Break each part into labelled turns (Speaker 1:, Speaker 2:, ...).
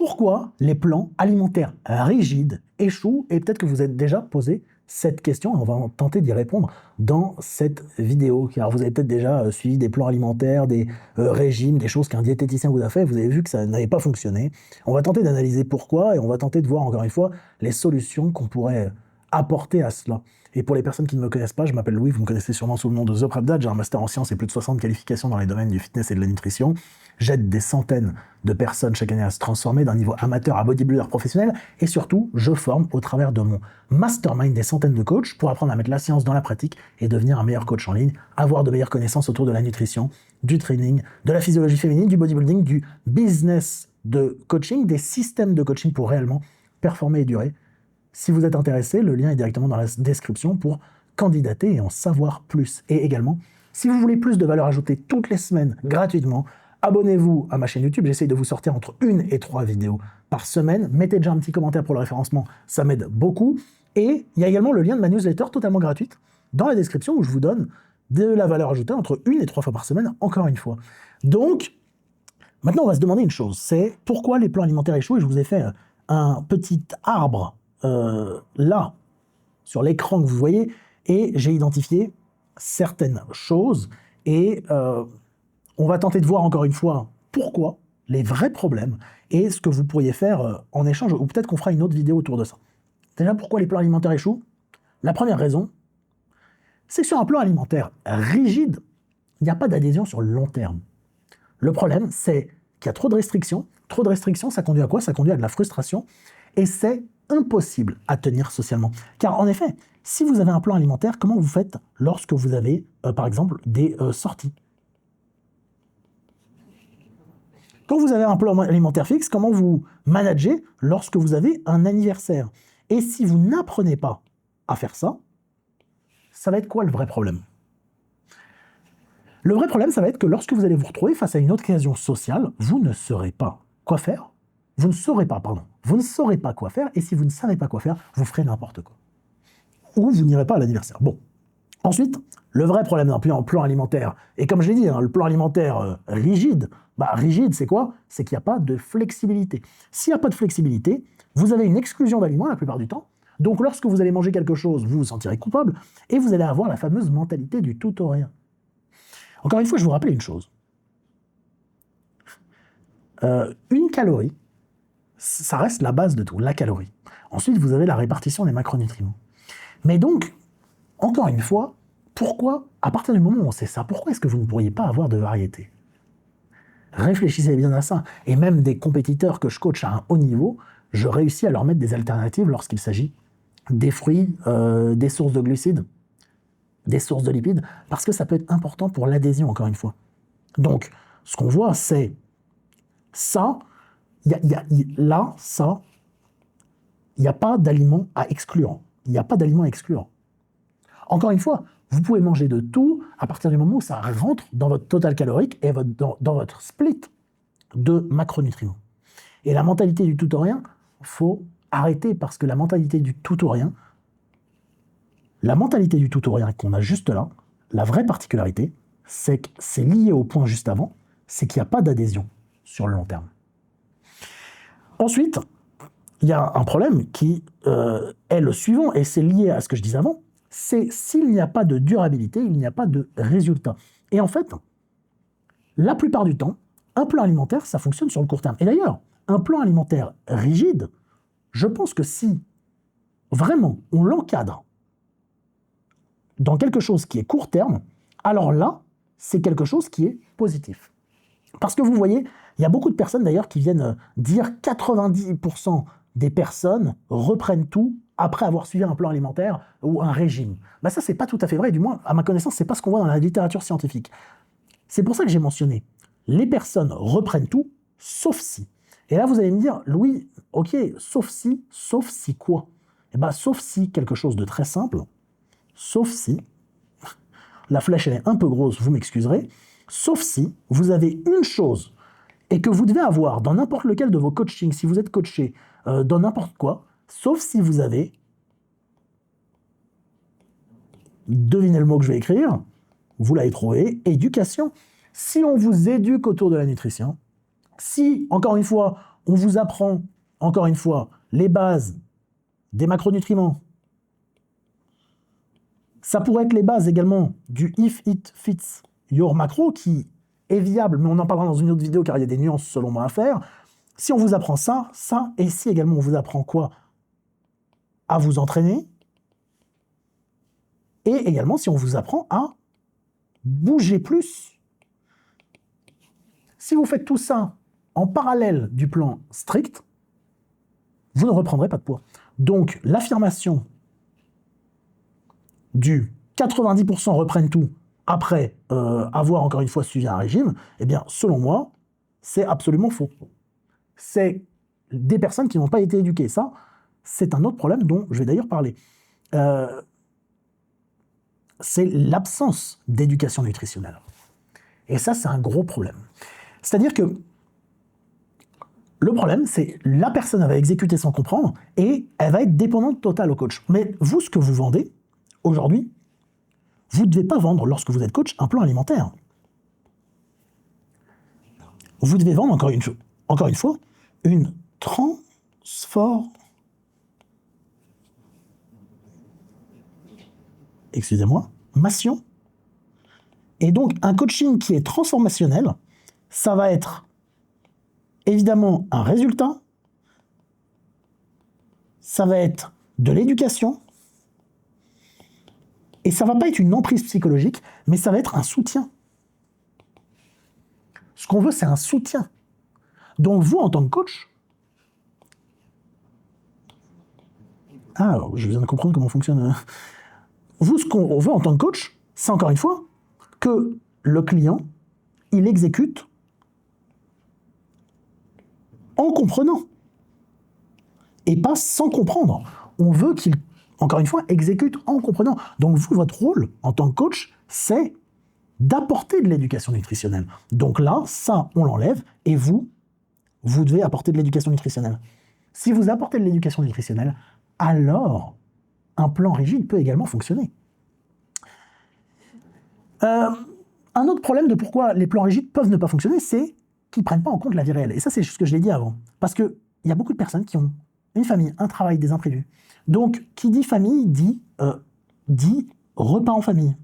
Speaker 1: Pourquoi les plans alimentaires rigides échouent? Et peut-être que vous êtes déjà posé cette question, et on va tenter d'y répondre dans cette vidéo. Car vous avez peut-être déjà suivi des plans alimentaires, des régimes, des choses qu'un diététicien vous a fait, vous avez vu que ça n'avait pas fonctionné. On va tenter d'analyser pourquoi, et on va tenter de voir encore une fois les solutions qu'on pourrait apporter à cela. Et pour les personnes qui ne me connaissent pas, je m'appelle Louis, vous me connaissez sûrement sous le nom de The Prep Dad, j'ai un master en sciences et plus de 60 qualifications dans les domaines du fitness et de la nutrition. J'aide des centaines de personnes chaque année à se transformer d'un niveau amateur à bodybuilder professionnel, et surtout, je forme au travers de mon mastermind des centaines de coachs pour apprendre à mettre la science dans la pratique et devenir un meilleur coach en ligne, avoir de meilleures connaissances autour de la nutrition, du training, de la physiologie féminine, du bodybuilding, du business de coaching, des systèmes de coaching pour réellement performer et durer. Si vous êtes intéressé, le lien est directement dans la description pour candidater et en savoir plus. Et également, si vous voulez plus de valeur ajoutée toutes les semaines gratuitement, abonnez-vous à ma chaîne YouTube. J'essaye de vous sortir entre 1 et 3 vidéos par semaine. Mettez déjà un petit commentaire pour le référencement, ça m'aide beaucoup. Et il y a également le lien de ma newsletter totalement gratuite dans la description où je vous donne de la valeur ajoutée entre 1 et 3 fois par semaine, encore une fois. Donc, maintenant, on va se demander une chose, c'est pourquoi les plans alimentaires échouent. Et je vous ai fait un petit arbre là, sur l'écran que vous voyez, et j'ai identifié certaines choses, et on va tenter de voir encore une fois pourquoi, les vrais problèmes, et ce que vous pourriez faire en échange, ou peut-être qu'on fera une autre vidéo autour de ça. Déjà, pourquoi les plans alimentaires échouent? La première raison, c'est que sur un plan alimentaire rigide, il n'y a pas d'adhésion sur le long terme. Le problème, c'est qu'il y a trop de restrictions. Trop de restrictions, ça conduit à quoi? Ça conduit à de la frustration, et c'est impossible à tenir socialement. Car en effet, si vous avez un plan alimentaire, comment vous faites lorsque vous avez, par exemple, des sorties? Quand vous avez un plan alimentaire fixe, comment vous managez lorsque vous avez un anniversaire? Et si vous n'apprenez pas à faire ça, ça va être quoi le vrai problème? Le vrai problème, ça va être que lorsque vous allez vous retrouver face à une occasion sociale, vous ne saurez pas quoi faire. Vous ne saurez pas, pardon. Vous ne saurez pas quoi faire, et si vous ne savez pas quoi faire, vous ferez n'importe quoi. Ou vous n'irez pas à l'anniversaire. Bon. Ensuite, le vrai problème d'un plan alimentaire, et comme je l'ai dit, le plan alimentaire rigide, rigide, c'est quoi? C'est qu'il n'y a pas de flexibilité. S'il n'y a pas de flexibilité, vous avez une exclusion d'aliments la plupart du temps. Donc lorsque vous allez manger quelque chose, vous vous sentirez coupable, et vous allez avoir la fameuse mentalité du tout ou rien. Encore une fois, je vous rappelle une chose. Une calorie, ça reste la base de tout, la calorie. Ensuite, vous avez la répartition des macronutriments. Mais donc, encore une fois, pourquoi, à partir du moment où on sait ça, pourquoi est-ce que vous ne pourriez pas avoir de variété? Réfléchissez bien à ça. Et même des compétiteurs que je coach à un haut niveau, je réussis à leur mettre des alternatives lorsqu'il s'agit des fruits, des sources de glucides, des sources de lipides, parce que ça peut être important pour l'adhésion, encore une fois. Donc, ce qu'on voit, c'est ça. Là, ça, il n'y a pas d'aliment à exclure. Il n'y a pas d'aliment à exclure. Encore une fois, vous pouvez manger de tout à partir du moment où ça rentre dans votre total calorique et dans votre split de macronutriments. Et la mentalité du tout ou rien, il faut arrêter, parce que la mentalité du tout ou rien qu'on a juste là, la vraie particularité, c'est que c'est lié au point juste avant, c'est qu'il n'y a pas d'adhésion sur le long terme. Ensuite, il y a un problème qui est le suivant, et c'est lié à ce que je disais avant, c'est s'il n'y a pas de durabilité, il n'y a pas de résultat. Et en fait, la plupart du temps, un plan alimentaire, ça fonctionne sur le court terme. Et d'ailleurs, un plan alimentaire rigide, je pense que si vraiment on l'encadre dans quelque chose qui est court terme, alors là, c'est quelque chose qui est positif. Parce que vous voyez, il y a beaucoup de personnes d'ailleurs qui viennent dire 90% des personnes reprennent tout après avoir suivi un plan alimentaire ou un régime. Ça, c'est pas tout à fait vrai, du moins, à ma connaissance, c'est pas ce qu'on voit dans la littérature scientifique. C'est pour ça que j'ai mentionné, les personnes reprennent tout, sauf si. Et là, vous allez me dire, Louis, ok, sauf si quoi? Sauf si quelque chose de très simple, sauf si, la flèche elle est un peu grosse, vous m'excuserez, sauf si vous avez une chose et que vous devez avoir dans n'importe lequel de vos coachings, si vous êtes coaché dans n'importe quoi, sauf si vous avez, devinez le mot que je vais écrire, vous l'avez trouvé, éducation. Si on vous éduque autour de la nutrition, si, encore une fois, On vous apprend, encore une fois, les bases des macronutriments. Ça pourrait être les bases également du if it fits your macro, qui est viable, mais on en parlera dans une autre vidéo car il y a des nuances selon moi à faire. Si on vous apprend ça, et si également on vous apprend quoi? À vous entraîner, et également si on vous apprend à bouger plus. Si vous faites tout ça en parallèle du plan strict, vous ne reprendrez pas de poids. Donc l'affirmation du 90% reprennent tout après avoir encore une fois suivi un régime, eh bien selon moi, c'est absolument faux. C'est des personnes qui n'ont pas été éduquées. Ça, c'est un autre problème dont je vais d'ailleurs parler. C'est l'absence d'éducation nutritionnelle. Et ça, c'est un gros problème. C'est-à-dire que le problème, c'est la personne va exécuter sans comprendre et elle va être dépendante totale au coach. Mais vous, ce que vous vendez, aujourd'hui, vous ne devez pas vendre, lorsque vous êtes coach, un plan alimentaire. Vous devez vendre, encore une fois, une transformation. Et donc, un coaching qui est transformationnel, ça va être évidemment un résultat, ça va être de l'éducation, et ça va pas être une emprise psychologique, mais ça va être un soutien. Ce qu'on veut, c'est un soutien. Donc vous, en tant que coach, je viens de comprendre comment fonctionne. Vous, ce qu'on veut en tant que coach, c'est encore une fois que le client, il exécute en comprenant et pas sans comprendre. On veut qu'il, encore une fois, exécute en comprenant. Donc vous, votre rôle en tant que coach, c'est d'apporter de l'éducation nutritionnelle. Donc là, ça, on l'enlève, et vous devez apporter de l'éducation nutritionnelle. Si vous apportez de l'éducation nutritionnelle, alors un plan rigide peut également fonctionner. Un autre problème de pourquoi les plans rigides peuvent ne pas fonctionner, c'est qu'ils ne prennent pas en compte la vie réelle. Et ça, c'est ce que je l'ai dit avant. Parce qu'il y a beaucoup de personnes qui ont une famille, un travail, des imprévus. Donc, qui dit famille dit repas en famille.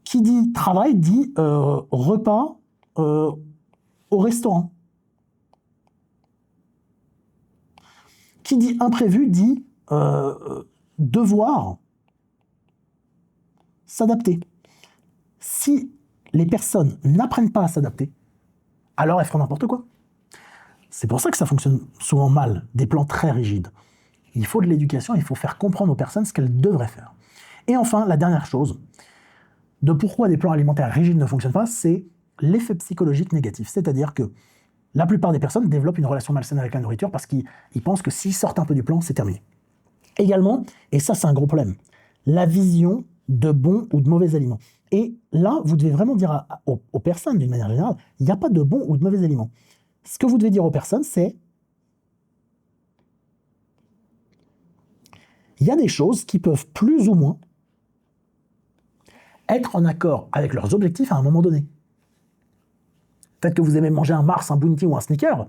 Speaker 1: Qui dit travail dit repas au restaurant. Qui dit imprévu dit devoir s'adapter. Si les personnes n'apprennent pas à s'adapter, alors elles feront n'importe quoi. C'est pour ça que ça fonctionne souvent mal, des plans très rigides. Il faut de l'éducation, il faut faire comprendre aux personnes ce qu'elles devraient faire. Et enfin, la dernière chose, de pourquoi des plans alimentaires rigides ne fonctionnent pas, c'est l'effet psychologique négatif. C'est-à-dire que la plupart des personnes développent une relation malsaine avec la nourriture parce qu'ils pensent que s'ils sortent un peu du plan, c'est terminé. Également, et ça c'est un gros problème, la vision de bons ou de mauvais aliments. Et là, vous devez vraiment dire aux personnes, d'une manière générale, il n'y a pas de bons ou de mauvais aliments. Ce que vous devez dire aux personnes, c'est il y a des choses qui peuvent plus ou moins être en accord avec leurs objectifs à un moment donné. Peut-être que vous aimez manger un Mars, un Bounty ou un Snicker,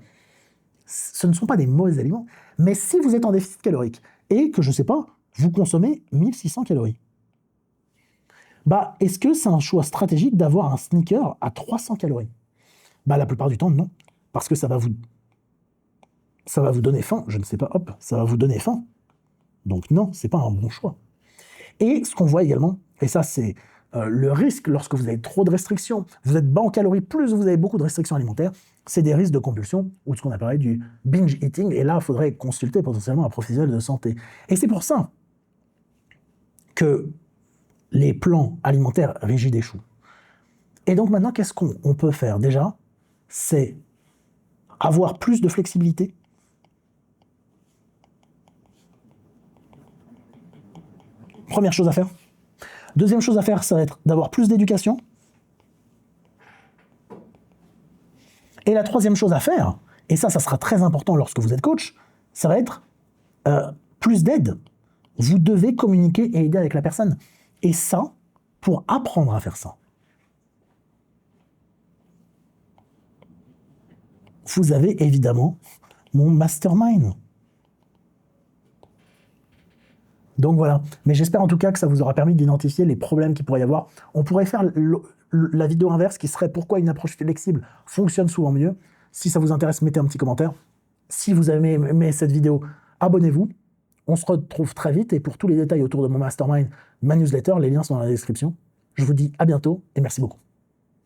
Speaker 1: ce ne sont pas des mauvais aliments. Mais si vous êtes en déficit calorique et que, je ne sais pas, vous consommez 1600 calories, est-ce que c'est un choix stratégique d'avoir un Snicker à 300 calories? La plupart du temps, non. Parce que ça va vous donner faim, je ne sais pas, ça va vous donner faim. Donc non, c'est pas un bon choix. Et ce qu'on voit également, et ça c'est le risque lorsque vous avez trop de restrictions, vous êtes bas en calories, plus vous avez beaucoup de restrictions alimentaires, c'est des risques de compulsion ou de ce qu'on appelle du binge eating, et là il faudrait consulter potentiellement un professionnel de santé. Et c'est pour ça que les plans alimentaires rigides échouent. Et donc maintenant, qu'est-ce qu'on peut faire? Déjà, c'est avoir plus de flexibilité. Première chose à faire. Deuxième chose à faire, ça va être d'avoir plus d'éducation. Et la troisième chose à faire, et ça sera très important lorsque vous êtes coach, ça va être plus d'aide. Vous devez communiquer et aider avec la personne. Et ça, pour apprendre à faire ça, vous avez évidemment mon mastermind. Donc voilà, mais j'espère en tout cas que ça vous aura permis d'identifier les problèmes qu'il pourrait y avoir. On pourrait faire la vidéo inverse qui serait pourquoi une approche flexible fonctionne souvent mieux. Si ça vous intéresse, mettez un petit commentaire. Si vous avez aimé cette vidéo, abonnez-vous. On se retrouve très vite et pour tous les détails autour de mon mastermind, ma newsletter, les liens sont dans la description. Je vous dis à bientôt et merci beaucoup.